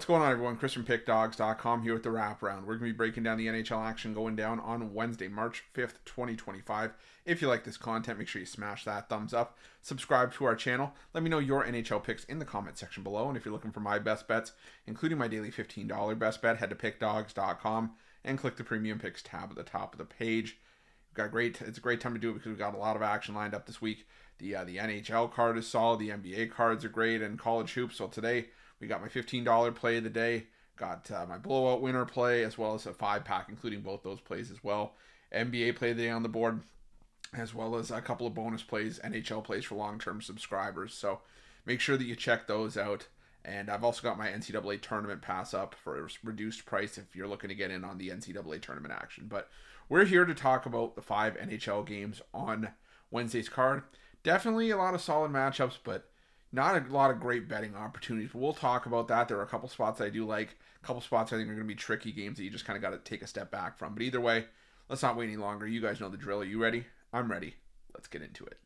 What's going on, everyone? Chris from Pickdawgz.com here with the Wraparound. We're going to be breaking down the NHL action going down on Wednesday, March 5th, 2025. If you like this content, make sure you smash that thumbs up. Subscribe to our channel. Let me know your NHL picks in the comment section below. And if you're looking for my best bets, including my daily $15 best bet, head to Pickdawgz.com and click the Premium Picks tab at the top of the page. It's a great time to do it because we've got a lot of action lined up this week. The NHL card is solid. The NBA cards are great, and college hoops. So today we got my $15 play of the day, got my blowout winner play, as well as a 5-pack, including both those plays as well. NBA play of the day on the board, as well as a couple of bonus plays, NHL plays for long-term subscribers. So make sure that you check those out. And I've also got my NCAA tournament pass up for a reduced price if you're looking to get in on the NCAA tournament action. But we're here to talk about the 5 NHL games on Wednesday's card. Definitely a lot of solid matchups, but not a lot of great betting opportunities. But we'll talk about that. There are a couple spots I do like. A couple spots I think are going to be tricky games that you just kind of got to take a step back from. But either way, let's not wait any longer. You guys know the drill. Are you ready? I'm ready. Let's get into it.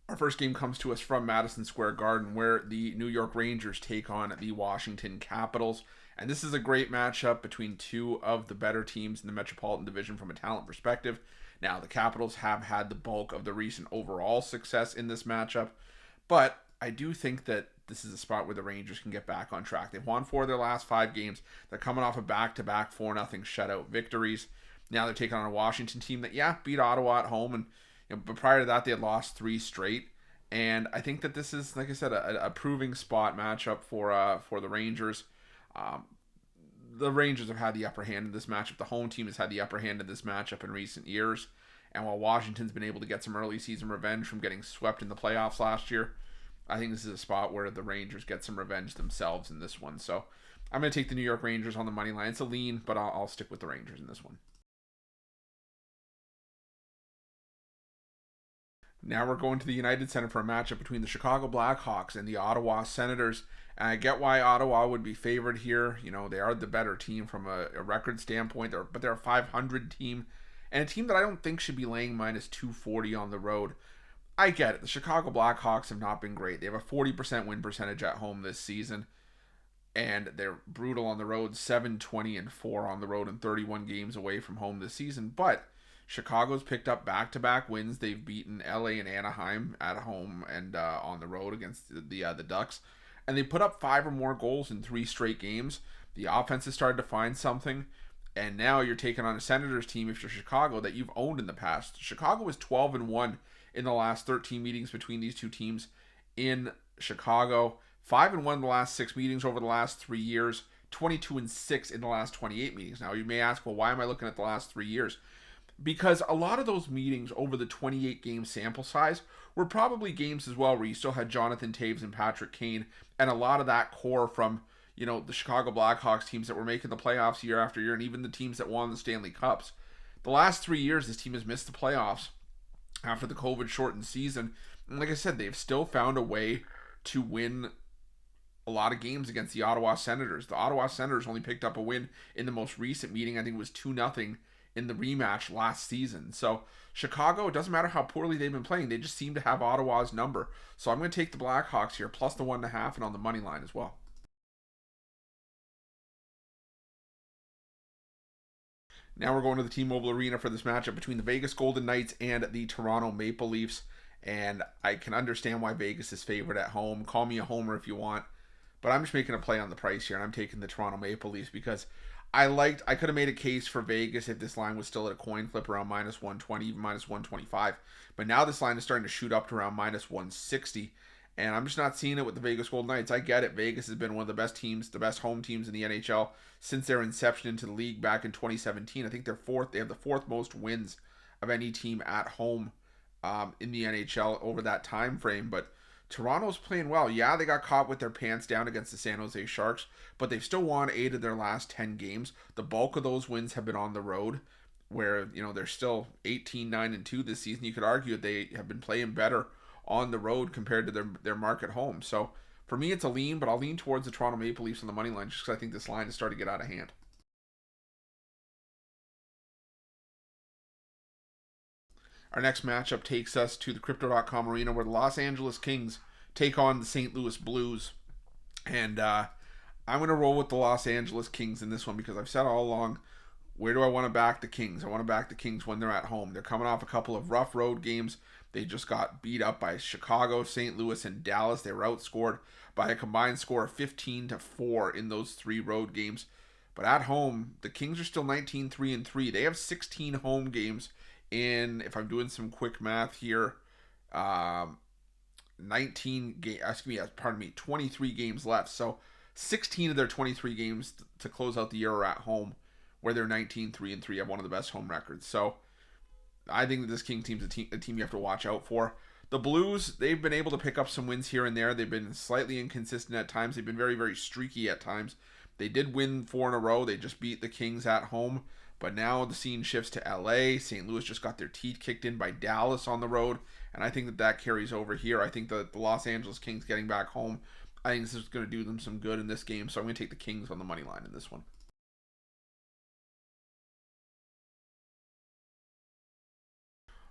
Our first game comes to us from Madison Square Garden, where the New York Rangers take on the Washington Capitals. And this is a great matchup between two of the better teams in the Metropolitan Division from a talent perspective. Now, the Capitals have had the bulk of the recent overall success in this matchup, but I do think that this is a spot where the Rangers can get back on track. They've won 4 of their last 5 games. They're coming off of back-to-back 4-0 shutout victories. Now they're taking on a Washington team that, beat Ottawa at home, and but prior to that, they had lost 3 straight. And I think that this is, like I said, a proving spot matchup for the Rangers. The Rangers have had the upper hand in this matchup. The home team has had the upper hand in this matchup in recent years. And while Washington's been able to get some early season revenge from getting swept in the playoffs last year, I think this is a spot where the Rangers get some revenge themselves in this one. So I'm going to take the New York Rangers on the money line. It's a lean, but I'll stick with the Rangers in this one. Now we're going to the United Center for a matchup between the Chicago Blackhawks and the Ottawa Senators. And I get why Ottawa would be favored here. You know, they are the better team from a record standpoint, but they're a 500 team and a team that I don't think should be laying minus 240 on the road. I get it. The Chicago Blackhawks have not been great. They have a 40% win percentage at home this season, and they're brutal on the road, 7-20-4 on the road and 31 games away from home this season. But Chicago's picked up back-to-back wins. They've beaten LA and Anaheim at home and on the road against the Ducks. And they put up 5 or more goals in 3 straight games. The offense has started to find something. And now you're taking on a Senators team, if you're Chicago, that you've owned in the past. Chicago was 12-1 in the last 13 meetings between these two teams in Chicago. 5-1 the last 6 meetings over the last 3 years. 22-6 in the last 28 meetings. Now you may ask, well, why am I looking at the last 3 years? Because a lot of those meetings over the 28-game sample size were probably games as well where you still had Jonathan Toews and Patrick Kane, and a lot of that core from, the Chicago Blackhawks teams that were making the playoffs year after year, and even the teams that won the Stanley Cups. The last 3 years, this team has missed the playoffs after the COVID-shortened season. And like I said, they've still found a way to win a lot of games against the Ottawa Senators. The Ottawa Senators only picked up a win in the most recent meeting. I think it was 2-0 in the rematch last season. So Chicago, it doesn't matter how poorly they've been playing, they just seem to have Ottawa's number. So I'm going to take the Blackhawks here, plus the 1.5, and on the money line as well. Now we're going to the T-Mobile Arena for this matchup between the Vegas Golden Knights and the Toronto Maple Leafs. And I can understand why Vegas is favored at home. Call me a homer if you want. But I'm just making a play on the price here, and I'm taking the Toronto Maple Leafs because I could have made a case for Vegas if this line was still at a coin flip around minus 120, even minus 125. But now this line is starting to shoot up to around minus 160. And I'm just not seeing it with the Vegas Golden Knights. I get it. Vegas has been one of the best teams, the best home teams in the NHL since their inception into the league back in 2017. I think they're fourth. They have the 4th most wins of any team at home in the NHL over that time frame. But Toronto's playing well. Yeah, they got caught with their pants down against the San Jose Sharks, but they've still won 8 of their last 10 games. The bulk of those wins have been on the road, where they're still 18-9-2 this season. You could argue that they have been playing better on the road compared to their mark at home. So for me, it's a lean, but I'll lean towards the Toronto Maple Leafs on the money line just because I think this line is starting to get out of hand. Our next matchup takes us to the Crypto.com arena where the Los Angeles Kings take on the St. Louis Blues. And I'm going to roll with the Los Angeles Kings in this one because I've said all along, where do I want to back the Kings? I want to back the Kings when they're at home. They're coming off a couple of rough road games. They just got beat up by Chicago, St. Louis, and Dallas. They were outscored by a combined score of 15-4 in those 3 road games. But at home, the Kings are still 19-3-3. They have 16 home games in, if I'm doing some quick math here, 23 games left. So 16 of their 23 games to close out the year are at home, where they're 19-3-3, have one of the best home records. So I think that this King team's a team you have to watch out for. The Blues, they've been able to pick up some wins here and there. They've been slightly inconsistent at times. They've been very, very streaky at times. They did win 4 in a row. They just beat the Kings at home. But now the scene shifts to LA. St. Louis just got their teeth kicked in by Dallas on the road. And I think that carries over here. I think that the Los Angeles Kings getting back home, I think this is going to do them some good in this game. So I'm going to take the Kings on the money line in this one.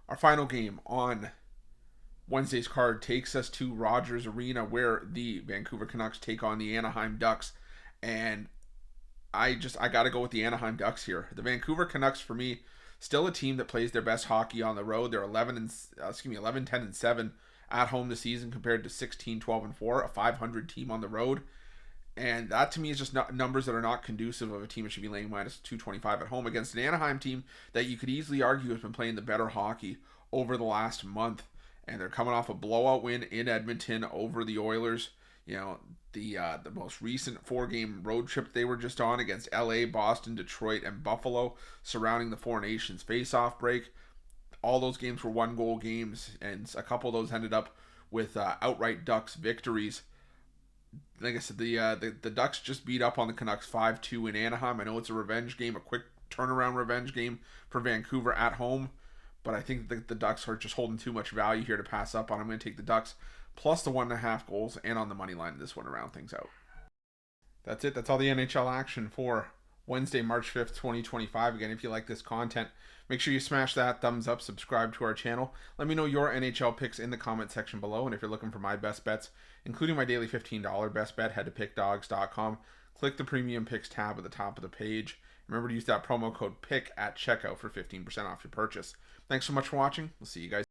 Our final game on Wednesday's card takes us to Rogers Arena where the Vancouver Canucks take on the Anaheim Ducks. And I got to go with the Anaheim Ducks here. The Vancouver Canucks, for me, still a team that plays their best hockey on the road. They're 11-10-7 at home this season compared to 16-12-4, a 500 team on the road. And that to me is just numbers that are not conducive of a team that should be laying minus 225 at home against an Anaheim team that you could easily argue has been playing the better hockey over the last month. And they're coming off a blowout win in Edmonton over the Oilers. You know, the most recent 4-game road trip they were just on against LA, Boston, Detroit, and Buffalo surrounding the Four Nations face-off break. All those games were 1-goal games, and a couple of those ended up with outright Ducks victories. Like I said, the Ducks just beat up on the Canucks 5-2 in Anaheim. I know it's a revenge game, a quick turnaround revenge game for Vancouver at home, but I think that the Ducks are just holding too much value here to pass up on. I'm going to take the Ducks plus the 1.5 goals and on the money line this one to round things out. That's it. That's all the NHL action for Wednesday, March 5th, 2025. Again, if you like this content, make sure you smash that thumbs up, subscribe to our channel. Let me know your NHL picks in the comment section below. And if you're looking for my best bets, including my daily $15 best bet, head to pickdawgz.com. Click the premium picks tab at the top of the page. Remember to use that promo code PICK at checkout for 15% off your purchase. Thanks so much for watching. We'll see you guys.